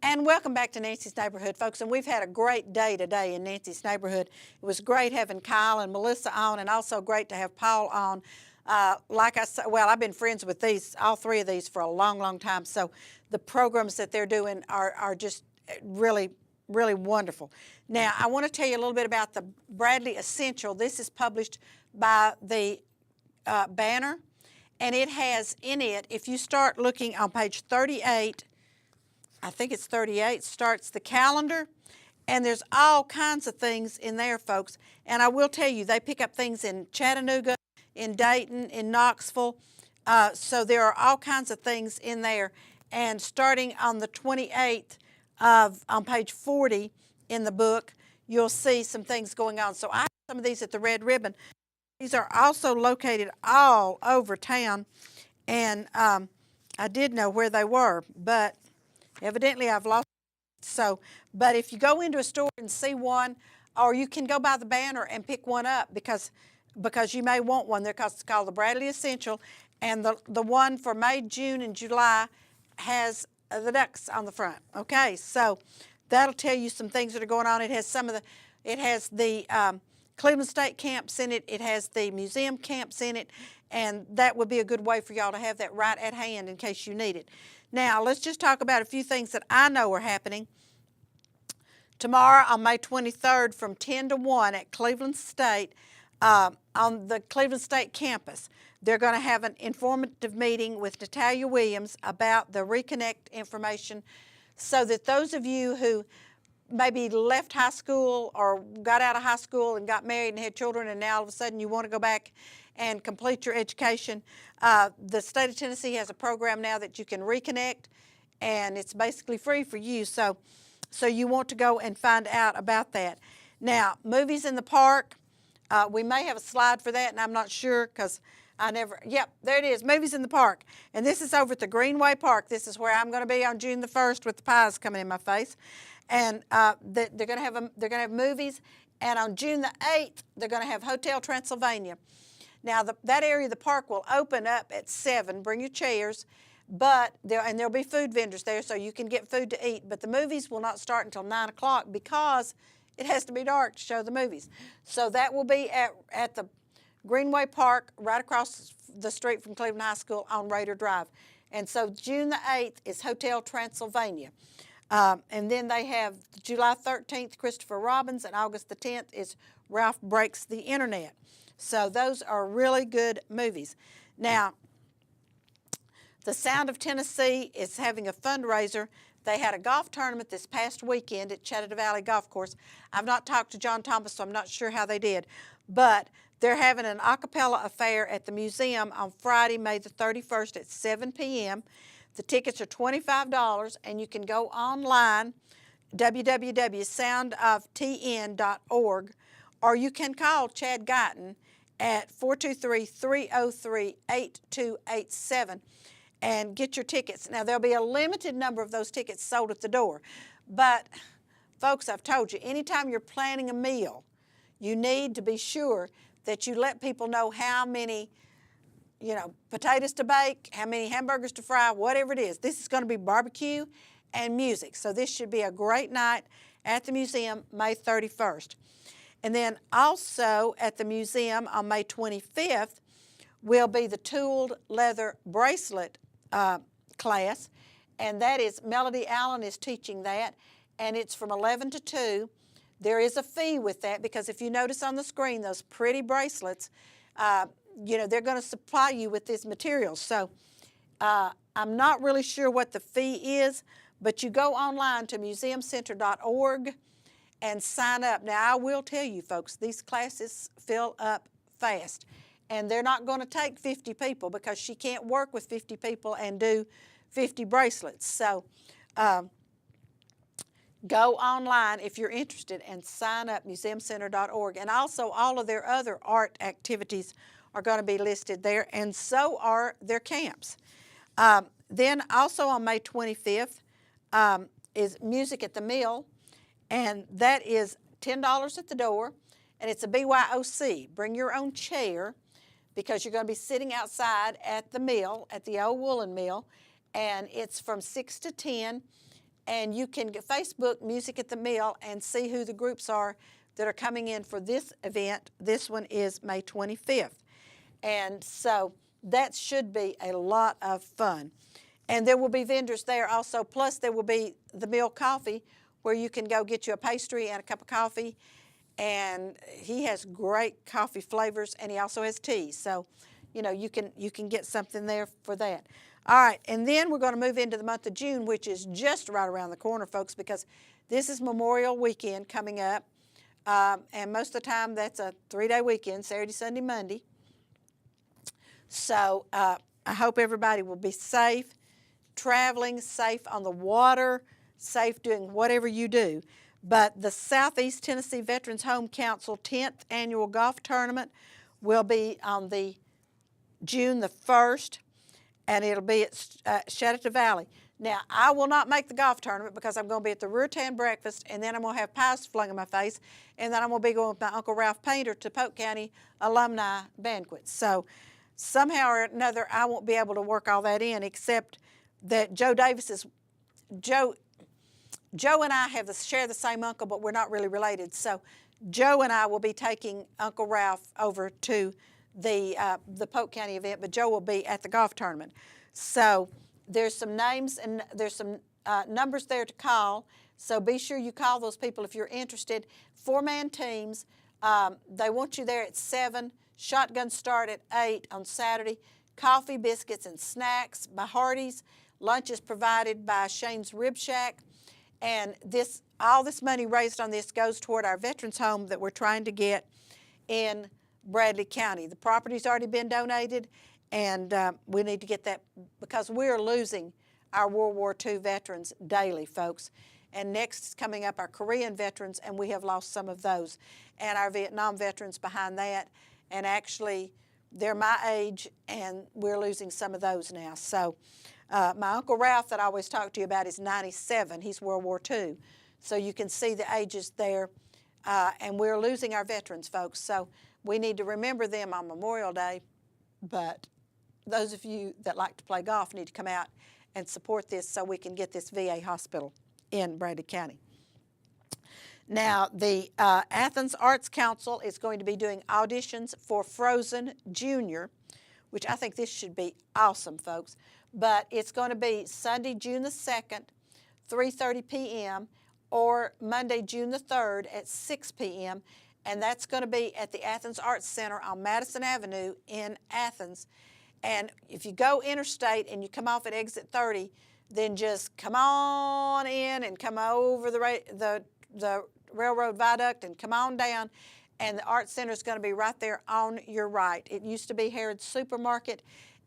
And welcome back to Nancy's Neighborhood, folks. And we've had a great day today in Nancy's Neighborhood. It was great having Kyle and Melissa on, and also great to have Paul on. Like I said, well, I've been friends with all three of these for a long, long time. So the programs that they're doing are just really, really wonderful. Now, I want to tell you a little bit about the Bradley Essential. This is published by the Banner, and it has in it, if you start looking on page 38, I think it's 38, starts the calendar, and there's all kinds of things in there, folks. And I will tell you, they pick up things in Chattanooga, in Dayton, in Knoxville. So there are all kinds of things in there. And starting on the 28th on page 40 in the book, you'll see some things going on. So I have some of these at the Red Ribbon. These are also located all over town, and I did know where they were, but evidently I've lost it. So, but if you go into a store and see one, or you can go by the Banner and pick one up because you may want one. It's called the Bradley Essential, and the one for May, June, and July has the ducks on the front. Okay, so that'll tell you some things that are going on. It has the Cleveland State camps in it. It has the museum camps in it, and that would be a good way for y'all to have that right at hand in case you need it. Now, let's just talk about a few things that I know are happening. Tomorrow on May 23rd from 10 to 1 at Cleveland State, on the Cleveland State campus, they're going to have an informative meeting with Natalia Williams about the Reconnect information so that those of you who maybe left high school or got out of high school and got married and had children, and now all of a sudden you want to go back and complete your education. The state of Tennessee has a program now that you can reconnect, and it's basically free for you. So you want to go and find out about that. Now, movies in the park, we may have a slide for that, and I'm not sure because yep, there it is, movies in the park. And this is over at the Greenway Park. This is where I'm going to be on June the 1st with the pies coming in my face. And they're going to have movies, and on June the 8th, they're going to have Hotel Transylvania. Now, that area of the park will open up at 7. Bring your chairs, there'll be food vendors there, so you can get food to eat. But the movies will not start until 9 o'clock because it has to be dark to show the movies. So that will be at the Greenway Park, right across the street from Cleveland High School on Raider Drive. And so June the 8th is Hotel Transylvania. And then they have July 13th, Christopher Robins, and August the 10th is Ralph Breaks the Internet. So those are really good movies. Now, the Sound of Tennessee is having a fundraiser. They had a golf tournament this past weekend at Chattanooga Valley Golf Course. I've not talked to John Thomas, so I'm not sure how they did. But they're having an a cappella affair at the museum on Friday, May the 31st at 7 p.m. The tickets are $25, and you can go online, www.soundoftn.org, or you can call Chad Guyton at 423-303-8287 and get your tickets. Now, there'll be a limited number of those tickets sold at the door. But, folks, I've told you, anytime you're planning a meal, you need to be sure that you let people know how many potatoes to bake, how many hamburgers to fry, whatever it is. This is going to be barbecue and music. So this should be a great night at the museum, May 31st. And then also at the museum on May 25th will be the tooled leather bracelet class. And that is, Melody Allen is teaching that, and it's from 11 to 2. There is a fee with that because if you notice on the screen, those pretty bracelets, they're going to supply you with this material. So I'm not really sure what the fee is, but you go online to museumcenter.org and sign up. Now, I will tell you, folks, these classes fill up fast. And they're not going to take 50 people because she can't work with 50 people and do 50 bracelets. So go online if you're interested and sign up, museumcenter.org. And also all of their other art activities are going to be listed there, and so are their camps. Then also on May 25th is Music at the Mill, and that is $10 at the door, and it's a BYOC. Bring your own chair because you're going to be sitting outside at the mill, at the old woolen mill, and it's from 6 to 10. and you can Facebook Music at the Mill and see who the groups are that are coming in for this event. This one is May 25th. And so that should be a lot of fun. And there will be vendors there also, plus there will be the Mill Coffee, where you can go get you a pastry and a cup of coffee. And he has great coffee flavors, and he also has tea. So, you know, you can get something there for that. All right, and then we're going to move into the month of June, which is just right around the corner, folks, because this is Memorial Weekend coming up. And most of the time, that's a 3-day weekend, Saturday, Sunday, Monday. So I hope everybody will be safe, traveling, safe on the water, safe doing whatever you do. But the Southeast Tennessee Veterans Home Council 10th Annual Golf Tournament will be on the June the 1st, and it'll be at Chattahoochee Valley. Now, I will not make the golf tournament because I'm going to be at the Rutan breakfast, and then I'm going to have pies flung in my face, and then I'm going to be going with my Uncle Ralph Painter to Polk County alumni banquets. So somehow or another, I won't be able to work all that in, except that Joe and I share the same uncle, but we're not really related. So Joe and I will be taking Uncle Ralph over to the Polk County event, but Joe will be at the golf tournament. So there's some names and there's some numbers there to call. So be sure you call those people if you're interested. 4-man teams. They want you there at 7. Shotgun start at 8 on Saturday. Coffee, biscuits, and snacks by Hardee's. Lunch is provided by Shane's Rib Shack. And all this money raised on this goes toward our veterans home that we're trying to get in Bradley County. The property's already been donated, and we need to get that because we're losing our World War II veterans daily, folks. And next is coming up our Korean veterans, and we have lost some of those. And our Vietnam veterans behind that. And actually, they're my age, and we're losing some of those now. So my Uncle Ralph that I always talk to you about is 97. He's World War II. So you can see the ages there. And we're losing our veterans, folks. So we need to remember them on Memorial Day. But those of you that like to play golf need to come out and support this so we can get this VA hospital in Bradley County. Now, the Athens Arts Council is going to be doing auditions for Frozen Junior, which I think this should be awesome, folks. But it's going to be Sunday, June the 2nd, 3:30 p.m., or Monday, June the 3rd at 6 p.m., and that's going to be at the Athens Arts Center on Madison Avenue in Athens. And if you go interstate and you come off at exit 30, then just come on in and come over the railroad viaduct and come on down, and the Art Center is going to be right there on your right. It used to be Harrod's Supermarket,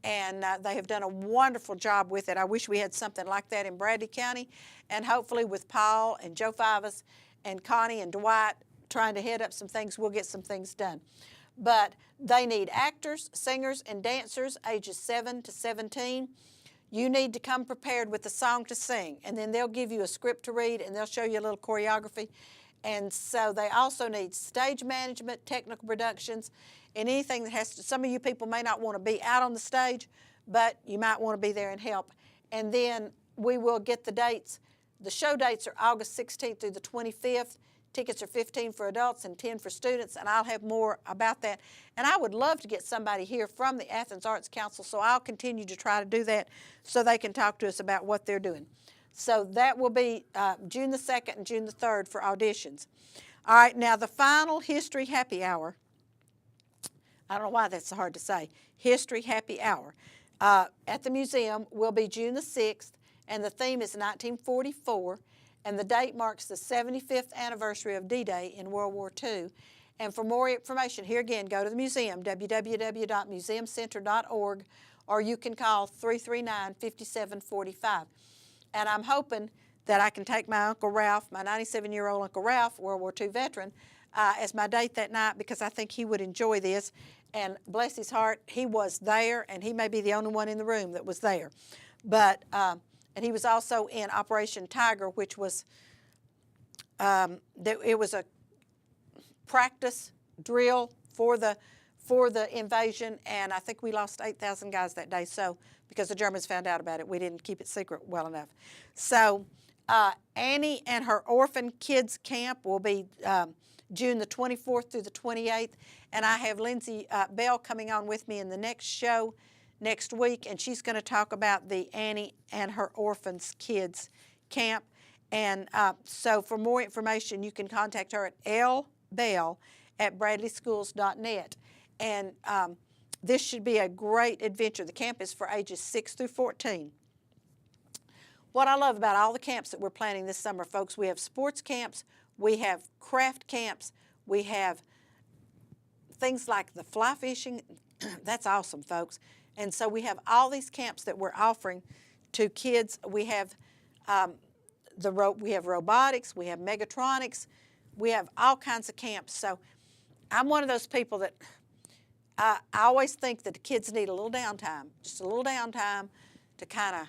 and they have done a wonderful job with it. I wish we had something like that in Bradley County, and hopefully with Paul and Joe Fivas and Connie and Dwight trying to head up some things, we'll get some things done. But they need actors, singers, and dancers ages 7 to 17. You need to come prepared with a song to sing, and then they'll give you a script to read, and they'll show you a little choreography. And so they also need stage management, technical productions, and anything that has to, some of you people may not want to be out on the stage, but you might want to be there and help. And then we will get the dates. The show dates are August 16th through the 25th. Tickets are $15 for adults and $10 for students, and I'll have more about that. And I would love to get somebody here from the Athens Arts Council, so I'll continue to try to do that so they can talk to us about what they're doing. So that will be June the 2nd and June the 3rd for auditions. All right, now the final History Happy Hour. I don't know why that's so hard to say. History Happy Hour at the museum will be June the 6th, and the theme is 1944. And the date marks the 75th anniversary of D-Day in World War II. And for more information, here again, go to the museum, www.museumcenter.org, or you can call 339-5745. And I'm hoping that I can take my Uncle Ralph, my 97-year-old Uncle Ralph, World War II veteran, as my date that night because I think he would enjoy this. And bless his heart, he was there, and he may be the only one in the room that was there. But and he was also in Operation Tiger, which was, it was a practice drill for the invasion, and I think we lost 8,000 guys that day. So because the Germans found out about it, we didn't keep it secret well enough. So Annie and her Orphan Kids Camp will be June the 24th through the 28th. And I have Lindsay Bell coming on with me in the next show next week, and she's going to talk about the Annie and her Orphans Kids Camp. And so for more information, you can contact her at lbell@bradleyschools.net. And this should be a great adventure. The camp is for ages 6 through 14. What I love about all the camps that we're planning this summer, folks, we have sports camps, we have craft camps, we have things like the fly fishing. That's awesome, folks. And so we have all these camps that we're offering to kids. We have we have robotics, we have megatronics, we have all kinds of camps. So I'm one of those people that I always think that the kids need a little downtime, just a little downtime to kind of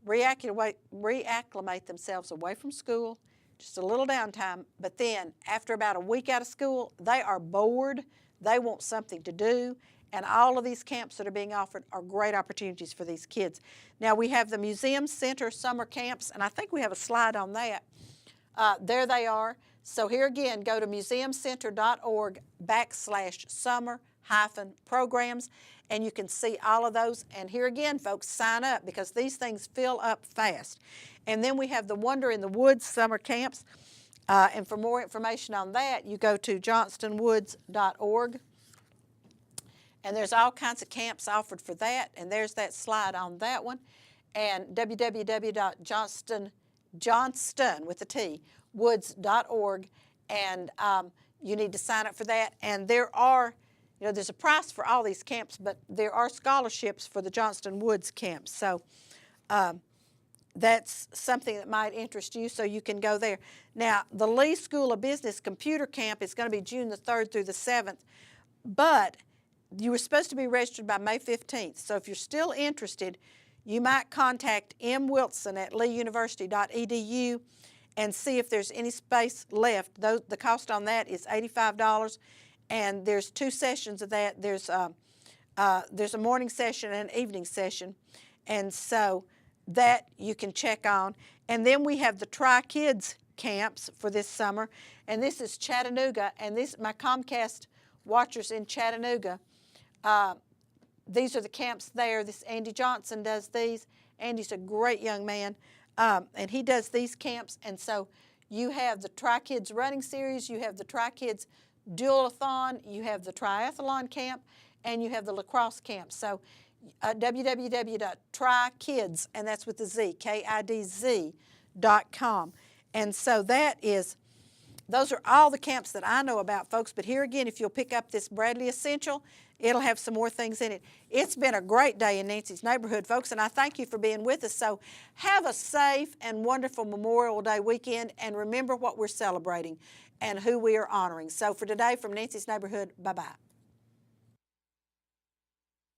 reacclimate themselves away from school, just a little downtime. But then after about a week out of school, they are bored, they want something to do, and all of these camps that are being offered are great opportunities for these kids. Now we have the Museum Center summer camps, and I think we have a slide on that. There they are. So here again, go to museumcenter.org/summer-programs, and you can see all of those. And here again, folks, sign up because these things fill up fast. And then we have the Wonder in the Woods summer camps. And for more information on that, you go to johnstonwoods.org. And there's all kinds of camps offered for that. And there's that slide on that one. And www.johnstonwoods.org. And you need to sign up for that. And there are, there's a price for all these camps, but there are scholarships for the Johnston Woods camps. So that's something that might interest you, so you can go there. Now, the Lee School of Business Computer Camp is going to be June the 3rd through the 7th, but you were supposed to be registered by May 15th. So if you're still interested, you might contact M. Wilson at leeuniversity.edu and see if there's any space left. The cost on that is $85, and there's 2 sessions of that. There's a morning session and an evening session, and so that you can check on. And then we have the Tri-Kids camps for this summer, and this is Chattanooga, and my Comcast watchers in Chattanooga, these are the camps there. This Andy Johnson does these. Andy's a great young man, and he does these camps. And so you have the Tri-Kids running series, you have the Tri-Kids dual-a-thon, you have the triathlon camp, and you have the lacrosse camp. So www.trikids, and that's with the Z, KIDZ.com. And so those are all the camps that I know about, folks. But here again, if you'll pick up this Bradley Essential, it'll have some more things in it. It's been a great day in Nancy's neighborhood, folks, and I thank you for being with us. So have a safe and wonderful Memorial Day weekend, and remember what we're celebrating and who we are honoring. So for today, from Nancy's neighborhood, bye-bye.